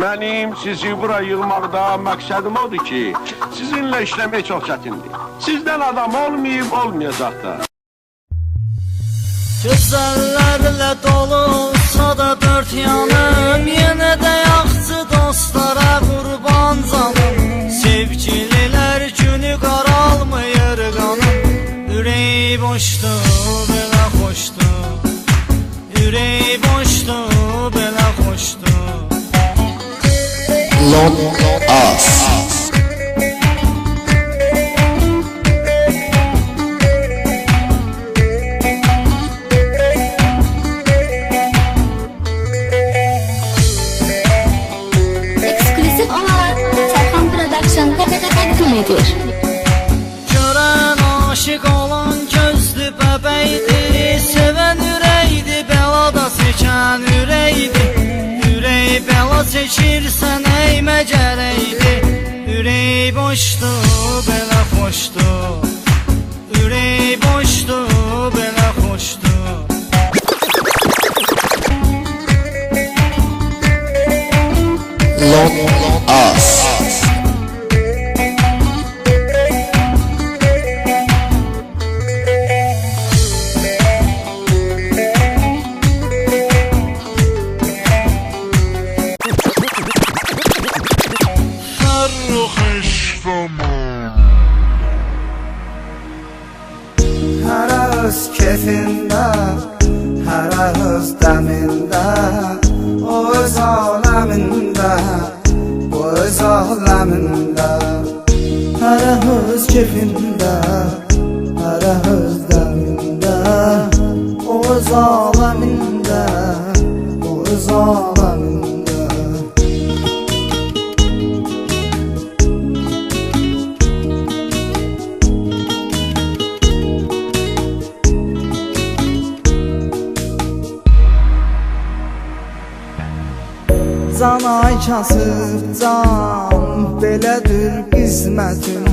Mənim sizi bura yığmaqda məqsədim odur ki, sizinlə işləmək çox çətindir. Sizdən adam olmayıb, olmayacaq da. Gözəllərlə dolu olsa da dört yanım, yenə də yaxşı dostlara qurban canım. Sevgililər günü qaralmayır qanım. Ürək boşdur, belə xoşdur. Ürək boşdur, belə xoşdur. Lord Us. Eksklusif olarak Serkan Production təqdim edir. Görən aşıq olan gözlü bəbəydir, sevən ürəkdir, bəlada çəkən ürəkdir. Ürək bəla çəkirsən əymə gərəkdir. Ürək boşdur, belə xoşdur. Ürək boşdur, belə xoşdur. Lord Us. Hər öz kefində, hər öz dəmində, o öz aləmində, o öz aləmində. Hər öz kefində, hər öz dəmində, o öz aləmində, o öz aləmində. Canay kasıb can, belədir qismətin.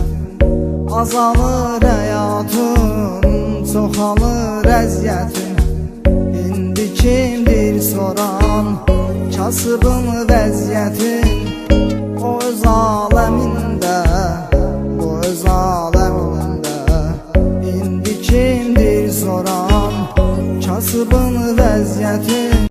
Azalır həyatın, çoxalır əziyyətin. İndi kimdir soran, kasıbın vəziyyətin. O öz aləmində, o öz aləmində. İndi kimdir soran, kasıbın vəziyyətin.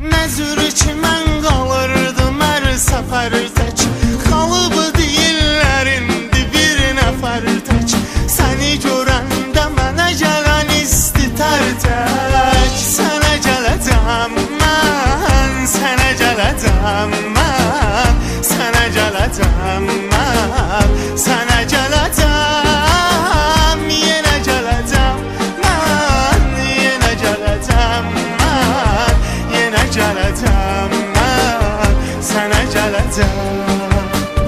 Məzür ki mən qalırdım hər səfər tək. Qalıb deyirlər indi bir nəfər tək. Səni görəndə mənə gələn isti tər tək. Sənə gələcəm mən, sənə gələcəm mən, sənə gələcəm mən, sənə gələcəm, yenə gələcəm mən, yenə gələcəm mən, yenə gələcəm mən, sənə gələcəm.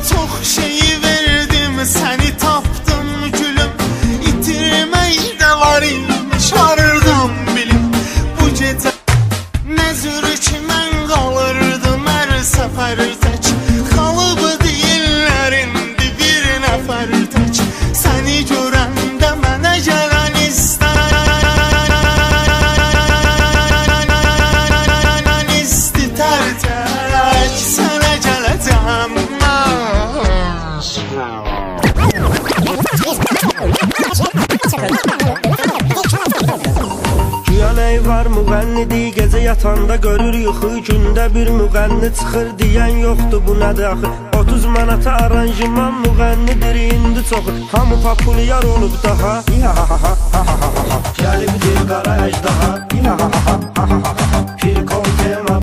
Çox şeyi verdim, səni tapdım gülüm. İtirmək də var imiş, arırdım bilim. Bu gecə məzür ki mən qalırdım hər səfər tək. Qalıb deyirlər indi bir nəfər tək. Səni görəndə mənə gələn isti tər tək. Sənə gələcəm Güya ney var müğənnidir, gecə yatanda görür yuxu. Gündə bir müğənni çıxır, deyən yoxdur bu nədir axı. 30 manata aranjman müğənnidir indi. çoxu hamı populyar olub daha. Gəlibdir qara əjdaha.